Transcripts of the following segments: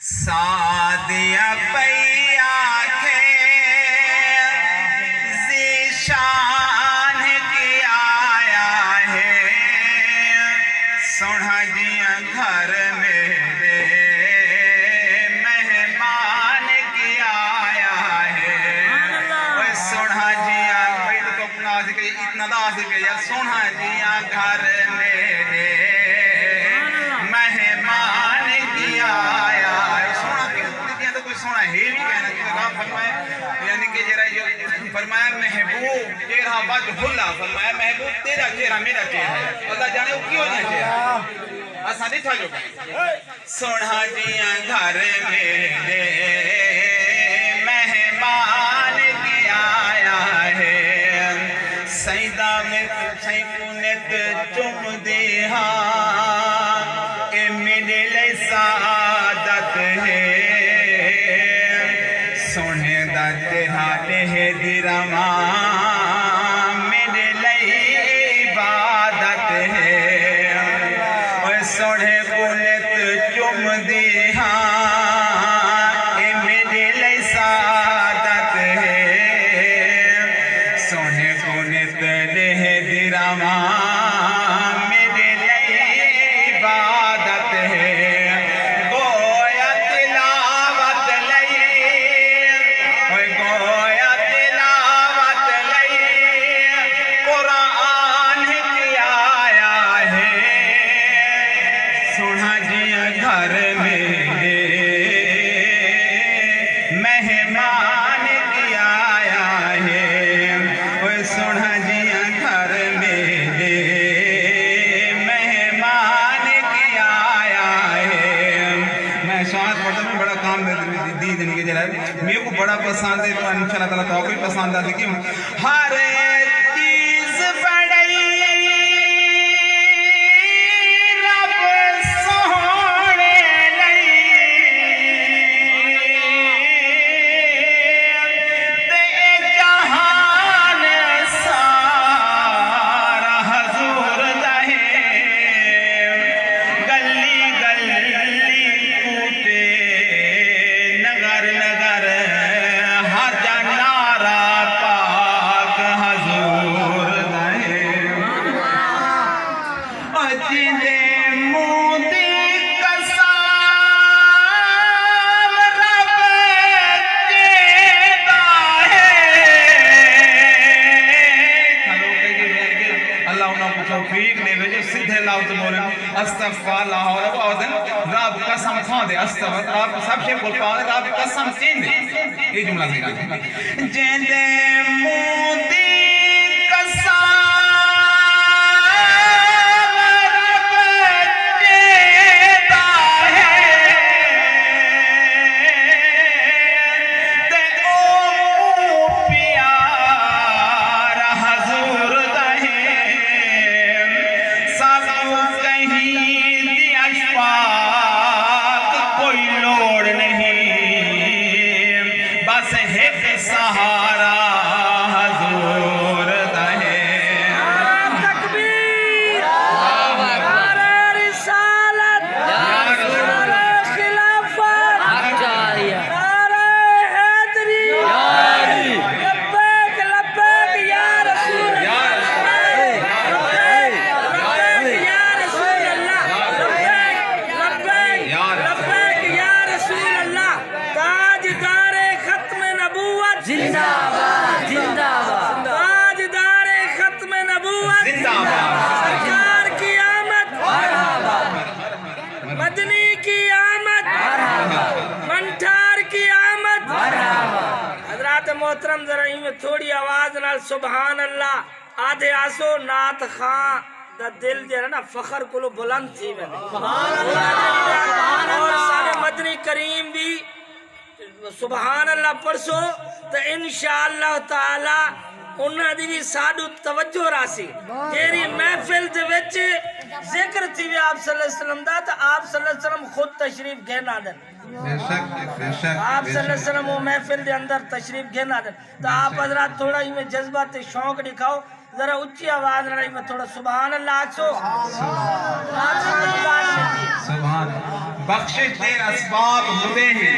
सादिया पैया के ज़ीशान की आया है सोना जिया घर मेरे मेहमान की आया है ओए सोना जिया भाई तो अपना के इतना दास के यार सोना जिया घर मेरे मेहमान की आया सोना है भी कहना कि राम फरमाया यानी कि जरा ये फरमाया महबूब तेरा वजहुल्ला फरमाया महबूब तेरा चेहरा मेरा चेहरा है पता जाने वो क्यों ना चेहरा असा नहीं था जो सोना जिया घर मेरे मेहमान के आया है सईदा में सही पुनित चुम दे हाँ ए मेरे लिए सादत है सोने दा तेरा है दिरमा मेरे लिए इबादत है ओए सोने पुनित चुम दी हाँ ए मेरे लिए सादत है सोने पुनित है दिरमा मेरे लिए इबादत है गोया तिलावत लई ओए गोया तिलावत लई कुरान की आया है सोना जिया घर मेरे मेहमान की आया है ओए सोना जिया घर मेरे मेहमान की आया है मैं शायद पढ़ता में बड़ा काम दी देने के जरा मेरे को बड़ा पसंद है तो इंशाल्लाह ताला तो भी पसंद आ देखिए हर चीज बड़ी रब सोहणे लई ते जहान सारा हजूर दहे गली गली कूटे नगर नगर हर जनारा पाक हजूर दहे जिंदे मोदी कसाम रब देता है अल्लाह उन्हें को तौफीक दे जो सीधे लफ्ज बोले अस्तगफिरुल्लाह और रब कसम खा दे अस्तगफिर आप सबसे बोल पाओ रब कसम चेंदे ये जुमला निकाल जिंदे मोदी कसाम रब देता है ते ओ प्यारा हजूर दहे सब कहीं दिया पाक कोई लोड़ नहीं बस एक सहारा हजूर दहे तकबीर नारे रिसालत नारे खिलाफत नारे हैदरी लब्बैक लब्बैक या रसूल लब्बैक या रसूल अल्लाह लब्बैक लब्बैक या रसूल अल्लाह ताजदार खत्म नबूवत जिंदाबाद जिंदाबाद ताजदार खत्म नबूवत जिंदाबाद सरकार की आमद मदनी की आमद मंठार की आमद हजरात मोहतरम जरा इनमें थोड़ी आवाज नाल सुभान अल्लाह आधे आसो नात खां दा दिल जरा ना फखर को बुलंद थी वे सुभान अल्लाह और सारे मदनी करीम भी सुभान अल्लाह पढ़सो तो इंशाअल्लाह ताला उन्हां दी भी साडू तवज्जो रासी जेरी महफिल दे विच जिक्र थी वे आप सल्लल्लाहु अलैहि वसल्लम दा तो आप सल्लल्लाहु अलैहि वसल्लम खुद तशरीफ घेना देन बेशक आप सल्लल्लाहु अलैहि वसल्लम वो महफिल के अंदर तशरीफ घेना देन तो आप हजरात थोड़ा इनमें जज्बा ते शौक दिखाओ जरा ऊंची आवाज में थोड़ा सुभान अल्लाह आखो सुभान بخشش دے اسباب ہوتے ہیں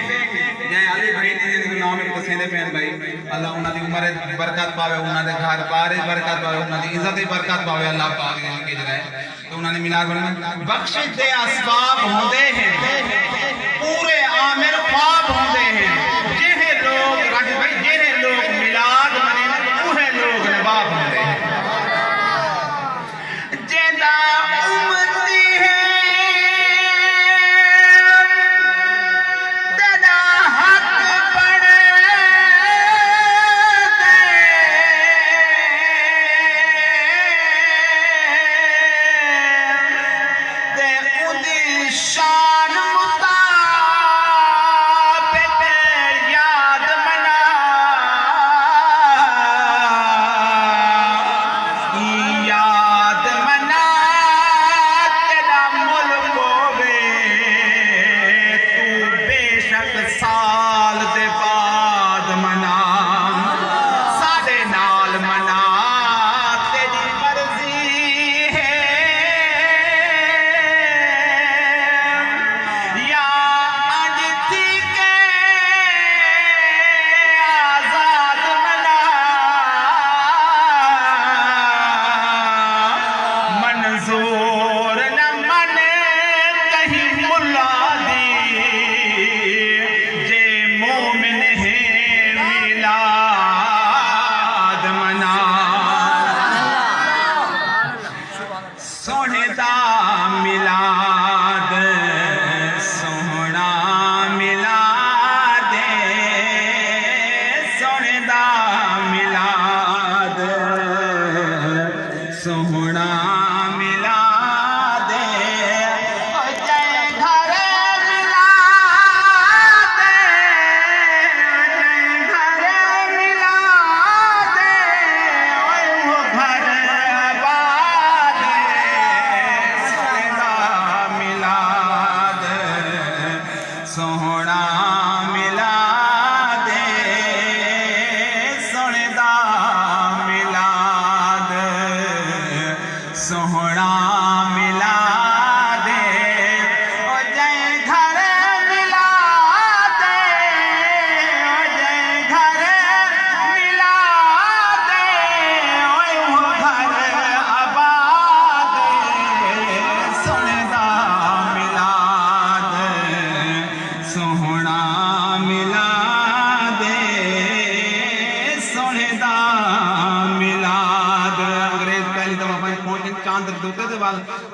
جائیں علی بھائی نے جن کو نام پسندے پہن بھائی اللہ انہاں دی عمر برکت پاوے انہاں دے گھر بار برکت پاوے انہاں دی عزت برکت پاوے اللہ پاک جن کے جرائے تو انہاں نے میلاد بنایا بخشش دے اسباب ہوتے ہیں پورے عامر خواب ہوتے ہیں جنہیں لوگ رکھ بھائی جنہیں لوگ میلاد بنے انہیں لوگ نواب ہوتے ہیں جیدہ امتی ہے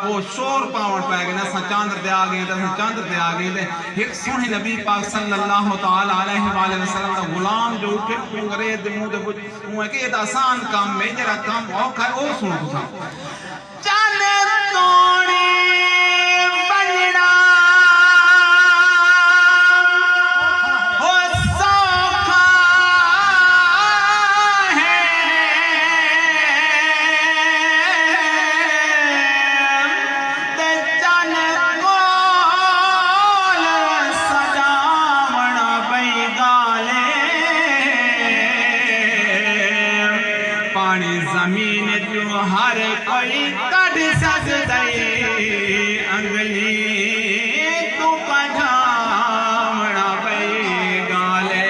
وہ شور پاؤن پائے گئے نا چاندر دے آگئے تھے چاندر دے آگئے تھے ایک سونے نبی پاک صلی اللہ تعالیٰ علیہ وآلہ وسلم کا غلام جو اٹھے انگریز دے مودے بجھ وہ ہے کہ یہ آسان کام میجرہ کام اوکھا ہے وہ سنو تھا چاندر توڑی بننا زمین جو ہر کوئی کڑ سکدئی انگلی تو پجھامنا پئی گالے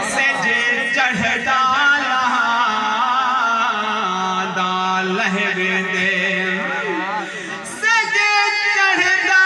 سج چڑھ ڈالا دا لہر دے سج چڑھ ڈالا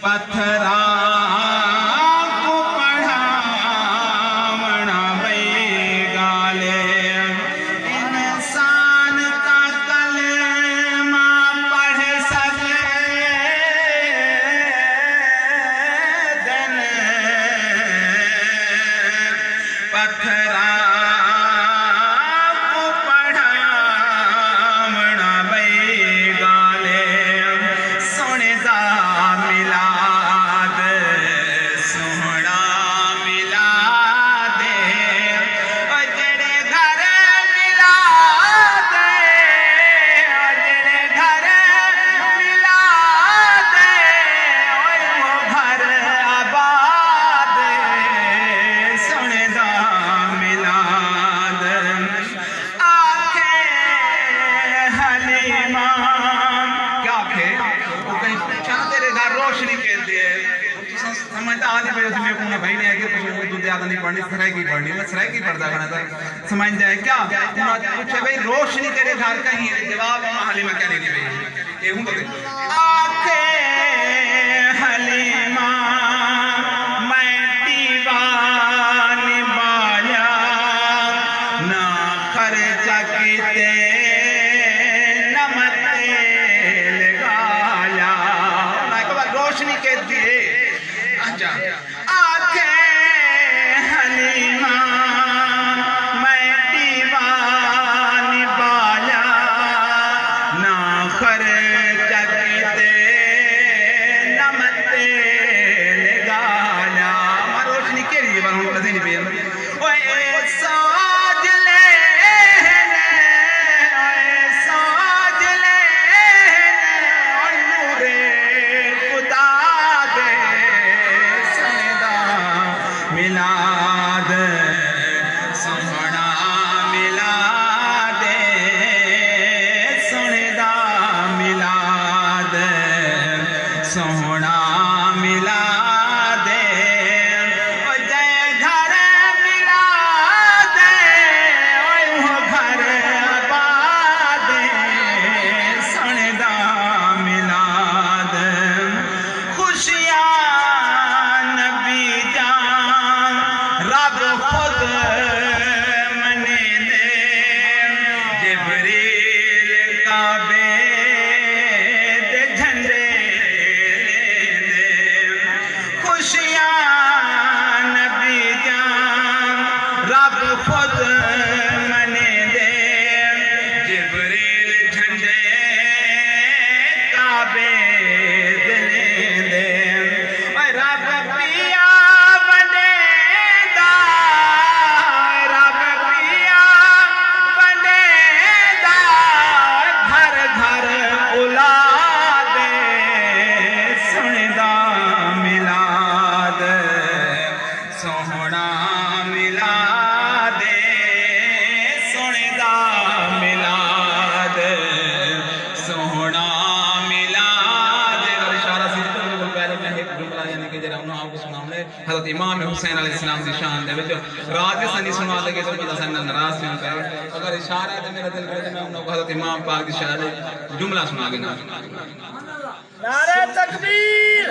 پتھرا کو پڑھاونا بھئی گالے انسان کا کلمہ پڑھ سکدن پتھرا کو پڑھاونا بھئی گالے سونے دا روشنی کہتے ہیں سمجھتا آدھی پہ اس میں اپنا بھائی نے آگے اردو دیادہ نہیں پڑھنی سرائکی پڑھنی میں سرائکی پڑھتا گھنا تھا سمجھ جائے کیا پوچھے بھئی روشنی تیرے گھر کہیں ہے جواب حلیمہ کیا نہیں بھئی یہ ہوں تو آنکھیں حلیمہ میں دیوان بایا نہ خرچہ کیتے نمت لگایا میں کہا روشنی کہتی ہے آنکھیں حلیمہ میں دیوان بایا نہ خرچہ کیتے نمت لگایا میں روشنی کے لیے بار ہوں لذینی پہ اوے ساج لینے اوے ساج لینے اور نور خدا دے ملاد سونا ملاد سندا ملاد سونا ملاد جے گھر ملاد وہ گھر آباد سندا ملاد خوشیاں نبی جان رب خود منے دے جبریل کعبے دے جھنڈے دے خوشیاں نبی جان رب خود منے دے جبریل جھنڈے کعبے دے دے رب پیا حضرت امام حسین علیہ السلام کی شان دے وچ رات کے سنی سنا لگے تو بندہ سن ناراض تھی کرے اگر اشارہ ہے تو میرا دل کرے میں انہوں کو حضرت امام پاک کی شان جملہ سنا گنا نعرہ تکبیر